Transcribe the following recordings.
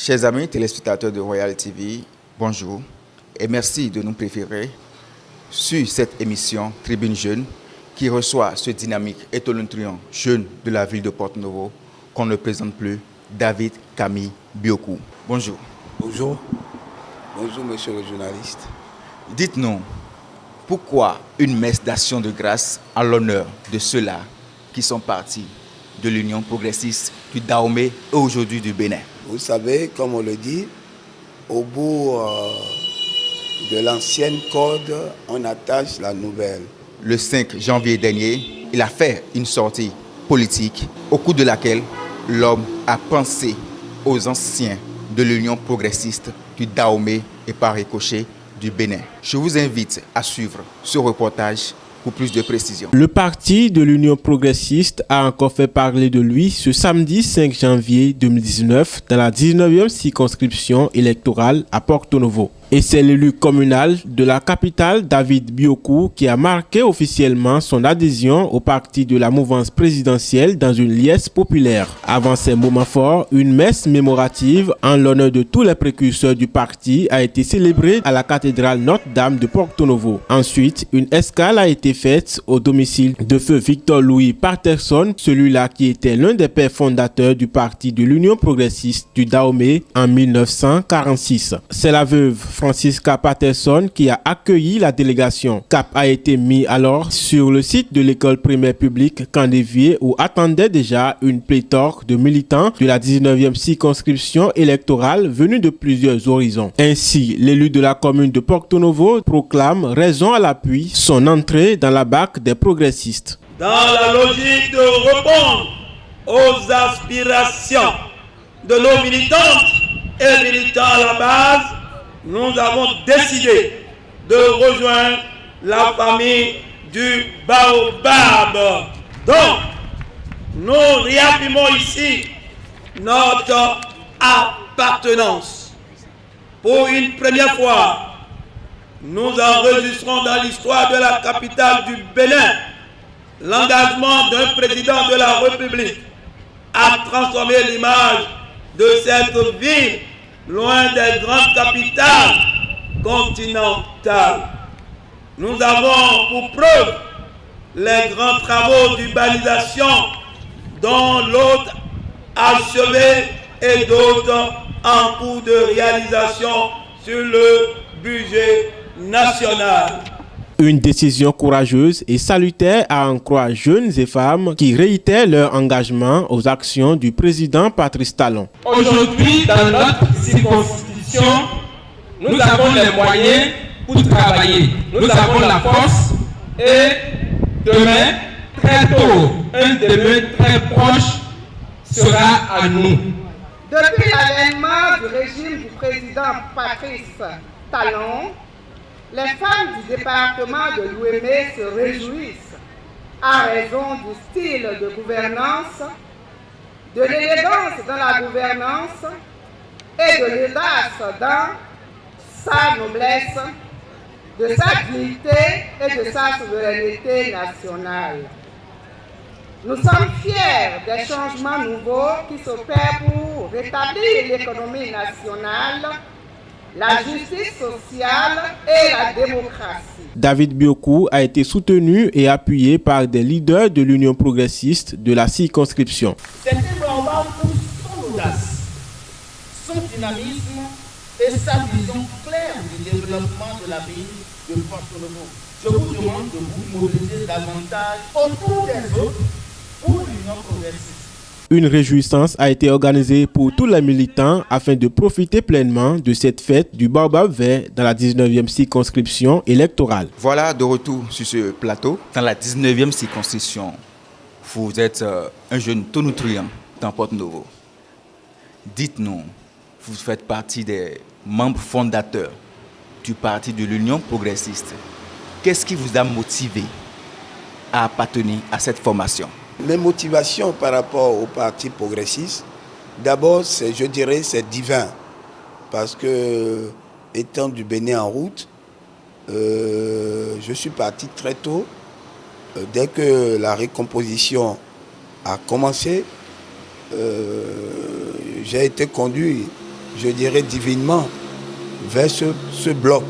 Chers amis téléspectateurs de Royal TV, bonjour et merci de nous préférer sur cette émission Tribune Jeune qui reçoit ce dynamique et tonitruant jeune de la ville de Porto-Novo qu'on ne présente plus, David Camille Biokou. Bonjour. Bonjour. Bonjour monsieur le journaliste. Dites-nous, pourquoi une messe d'action de grâce en l'honneur de ceux-là qui sont partis de l'Union progressiste du Dahomey et aujourd'hui du Bénin? Vous savez, comme on le dit, au bout de l'ancienne corde, on attache la nouvelle. Le 5 janvier dernier, il a fait une sortie politique au cours de laquelle l'homme a pensé aux anciens de l'Union progressiste du Dahomey et par ricochet du Bénin. Je vous invite à suivre ce reportage pour plus de précision. Le parti de l'Union progressiste a encore fait parler de lui ce samedi 5 janvier 2019 dans la 19e circonscription électorale à Porto-Novo. Et c'est l'élu communal de la capitale, David Biokou, qui a marqué officiellement son adhésion au parti de la mouvance présidentielle dans une liesse populaire. Avant ces moments forts, une messe mémorative en l'honneur de tous les précurseurs du parti a été célébrée à la cathédrale Notre-Dame de Porto-Novo. Ensuite, une escale a été faite au domicile de feu Victor Louis Patterson, celui-là qui était l'un des pères fondateurs du parti de l'Union progressiste du Dahomey en 1946. C'est la veuve Francisca Patterson qui a accueilli la délégation. Cap a été mis alors sur le site de l'école primaire publique Candévier où attendait déjà une pléthore de militants de la 19e circonscription électorale venus de plusieurs horizons. Ainsi, l'élu de la commune de Porto-Novo proclame, raison à l'appui, son entrée dans la BAC des progressistes. Dans la logique de répondre aux aspirations de nos militantes et militants à la base, nous avons décidé de rejoindre la famille du Baobab. Donc, nous réaffirmons ici notre appartenance. Pour une première fois, nous enregistrons dans l'histoire de la capitale du Bénin l'engagement d'un président de la République à transformer l'image de cette ville loin des grandes capitales continentales. Nous avons pour preuve les grands travaux d'urbanisation dont l'autre achevé et d'autres en cours de réalisation sur le budget national. Une décision courageuse et salutaire à en croire jeunes et femmes qui réitèrent leur engagement aux actions du président Patrice Talon. Aujourd'hui, dans notre circonscription, nous avons les moyens pour travailler. Nous avons la force et demain, très tôt, un demain très proche sera à nous. Depuis l'avènement du régime du président Patrice Talon, les femmes du département de l'Ouémé se réjouissent à raison du style de gouvernance, de l'élégance dans la gouvernance et de l'audace dans sa noblesse, de sa dignité et de sa souveraineté nationale. Nous sommes fiers des changements nouveaux qui s'opèrent pour rétablir l'économie nationale, la justice sociale et la démocratie. David Biokou a été soutenu et appuyé par des leaders de l'Union progressiste de la circonscription. C'était vraiment pour son audace, son dynamisme et sa vision claire du développement de la ville de Porto-Novo. Je vous demande de vous mobiliser davantage autour des autres pour l'Union progressiste. Une réjouissance a été organisée pour tous les militants afin de profiter pleinement de cette fête du Baobab vert dans la 19e circonscription électorale. Voilà, de retour sur ce plateau, dans la 19e circonscription. Vous êtes un jeune tonitruant dans Porto-Novo. Dites-nous, vous faites partie des membres fondateurs du parti de l'Union progressiste. Qu'est-ce qui vous a motivé à appartenir à cette formation? Mes motivations par rapport au parti progressiste, d'abord, je dirais, c'est divin. Parce que, étant du Bénin en route, je suis parti très tôt. Dès que la récomposition a commencé, j'ai été conduit je dirais divinement, vers ce bloc.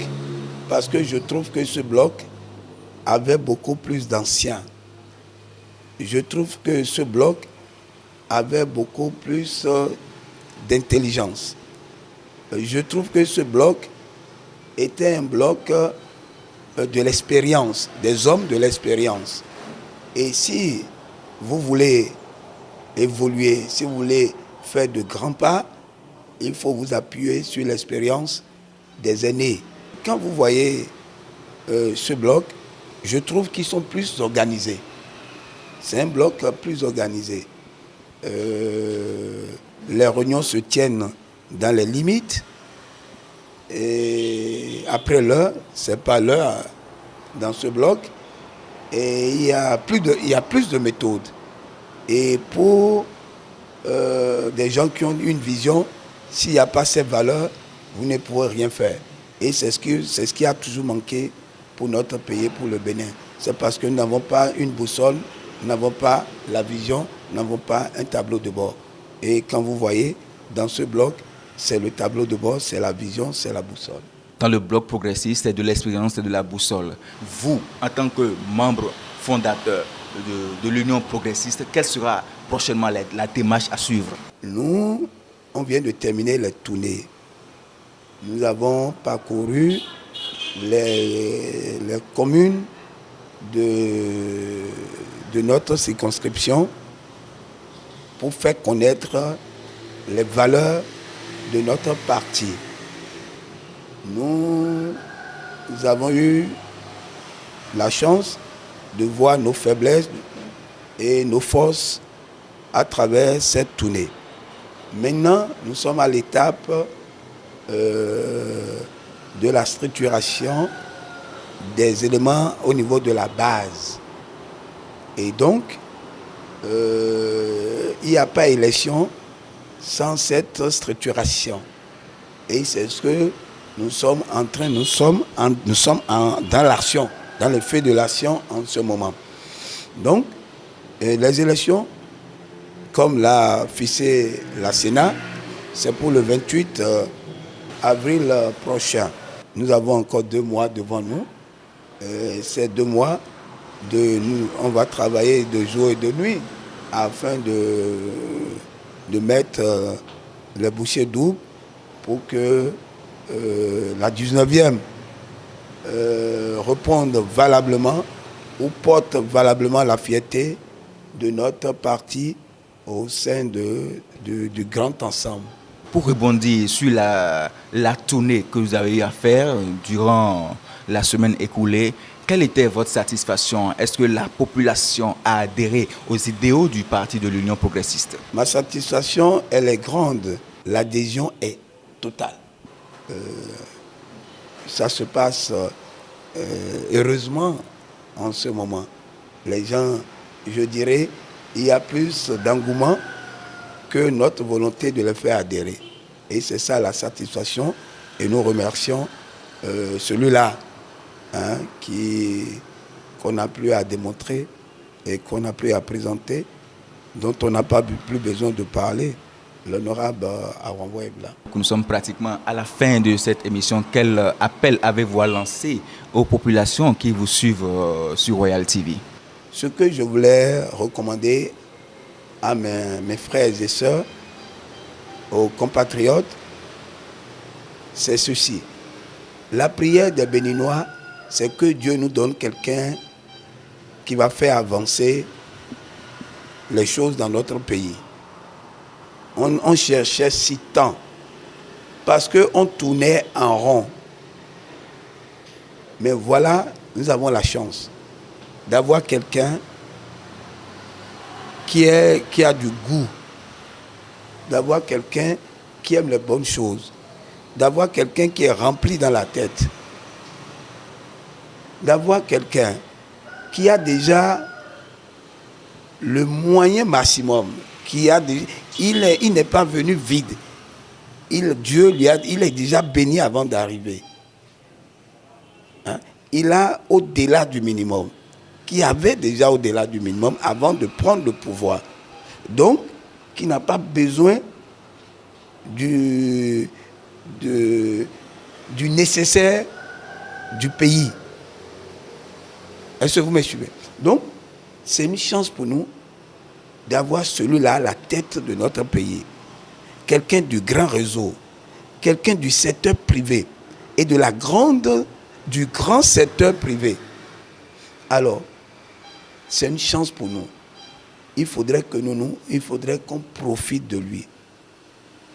Parce que je trouve que ce bloc avait beaucoup plus d'anciens. Je trouve que ce bloc avait beaucoup plus d'intelligence. Je trouve que ce bloc était un bloc de l'expérience, des hommes de l'expérience. Et si vous voulez évoluer, si vous voulez faire de grands pas, il faut vous appuyer sur l'expérience des aînés. Quand vous voyez ce bloc, je trouve qu'ils sont plus organisés. C'est un bloc plus organisé. Les réunions se tiennent dans les limites. Et après l'heure, ce n'est pas l'heure dans ce bloc. Et il y a plus de méthodes. Et pour des gens qui ont une vision, s'il n'y a pas cette valeur, vous ne pourrez rien faire. Et c'est ce qui a toujours manqué pour notre pays, pour le Bénin. C'est parce que nous n'avons pas une boussole, nous n'avons pas la vision, nous n'avons pas un tableau de bord. Et quand vous voyez, dans ce bloc, c'est le tableau de bord, c'est la vision, c'est la boussole. Dans le bloc progressiste, c'est de l'expérience et de la boussole. Vous, en tant que membre fondateur de l'Union progressiste, quelle sera prochainement la démarche à suivre? Nous, on vient de terminer les tournées. Nous avons parcouru les communes de notre circonscription pour faire connaître les valeurs de notre parti. Nous avons eu la chance de voir nos faiblesses et nos forces à travers cette tournée. Maintenant, nous sommes à l'étape de la structuration des éléments au niveau de la base. Et donc, il n'y a pas élection sans cette structuration. Et c'est ce que nous sommes en train, dans l'action, dans le feu de l'action en ce moment. Donc, les élections, comme l'a fixé la Sénat, c'est pour le 28 avril prochain. Nous avons encore 2 mois devant nous. Ces 2 mois, on va travailler de jour et de nuit afin de mettre les bouchées doubles pour que la 19e réponde valablement ou porte valablement la fierté de notre parti au sein du grand ensemble. Pour rebondir sur la tournée que vous avez eu à faire durant la semaine écoulée, quelle était votre satisfaction? Est-ce que la population a adhéré aux idéaux du parti de l'Union progressiste? Ma satisfaction, elle est grande. L'adhésion est totale. Ça se passe heureusement en ce moment. Les gens, je dirais, il y a plus d'engouement que notre volonté de les faire adhérer. Et c'est ça la satisfaction. Et nous remercions celui-là qu'on n'a plus à démontrer et qu'on n'a plus à présenter, dont on n'a pas plus besoin de parler, l'honorable Aron Blanc. Nous sommes pratiquement à la fin de cette émission. Quel appel avez-vous à lancer aux populations qui vous suivent sur Royal TV? Ce que je voulais recommander à mes frères et sœurs, aux compatriotes, c'est ceci. La prière des Béninois, c'est que Dieu nous donne quelqu'un qui va faire avancer les choses dans notre pays. On cherchait si tant, parce qu'on tournait en rond. Mais voilà, nous avons la chance d'avoir quelqu'un qui a du goût, d'avoir quelqu'un qui aime les bonnes choses, d'avoir quelqu'un qui est rempli dans la tête, d'avoir quelqu'un qui a déjà le moyen maximum, il n'est pas venu vide. Dieu il est déjà béni avant d'arriver. Il a au-delà du minimum, qui avait déjà au-delà du minimum avant de prendre le pouvoir. Donc, qui n'a pas besoin du nécessaire du pays. Est-ce que vous me suivez? Donc, c'est une chance pour nous d'avoir celui-là à la tête de notre pays. Quelqu'un du grand réseau, quelqu'un du secteur privé et du grand secteur privé. Alors, c'est une chance pour nous. Il faudrait qu'on profite de lui.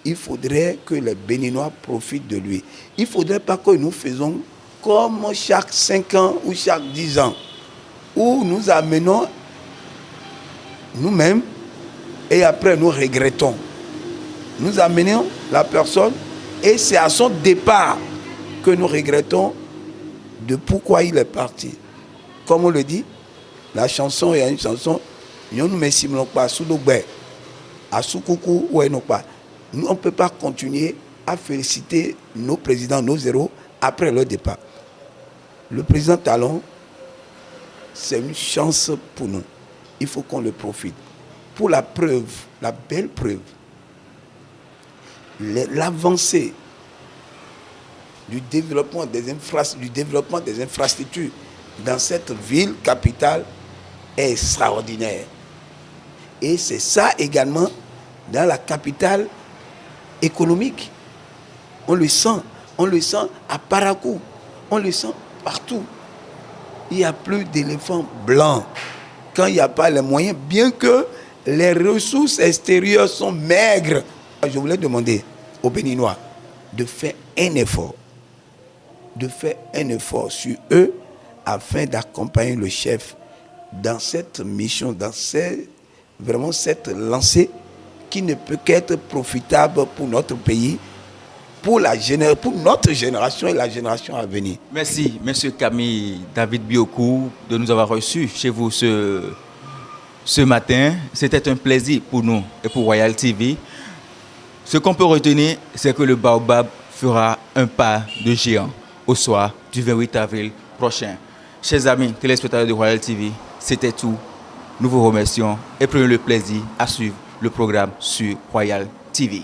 Il faudrait que les Béninois profitent de lui. Il ne faudrait pas que nous faisons comme chaque 5 ans ou chaque 10 ans, où nous amenons nous-mêmes et après nous regrettons. Nous amenons la personne et c'est à son départ que nous regrettons de pourquoi il est parti. Comme on le dit, la chanson, il y a une chanson, nous ne me pas sous le bain, à sous coucou ou non pas. Nous, on ne peut pas continuer à féliciter nos présidents, nos héros, après leur départ. Le président Talon, c'est une chance pour nous. Il faut qu'on le profite. Pour la preuve, la belle preuve, l'avancée du développement des infrastructures dans cette ville capitale est extraordinaire. Et c'est ça également dans la capitale économique. On le sent à Parakou, on le sent partout. Il n'y a plus d'éléphants blancs quand il n'y a pas les moyens, bien que les ressources extérieures sont maigres. Je voulais demander aux Béninois de faire un effort sur eux afin d'accompagner le chef dans cette mission, dans cette lancée qui ne peut qu'être profitable pour notre pays, pour notre génération et la génération à venir. Merci, M. Camille David Biokou, de nous avoir reçus chez vous ce matin. C'était un plaisir pour nous et pour Royal TV. Ce qu'on peut retenir, c'est que le Baobab fera un pas de géant au soir du 28 avril prochain. Chers amis téléspectateurs de Royal TV, c'était tout. Nous vous remercions et prenons le plaisir à suivre le programme sur Royal TV.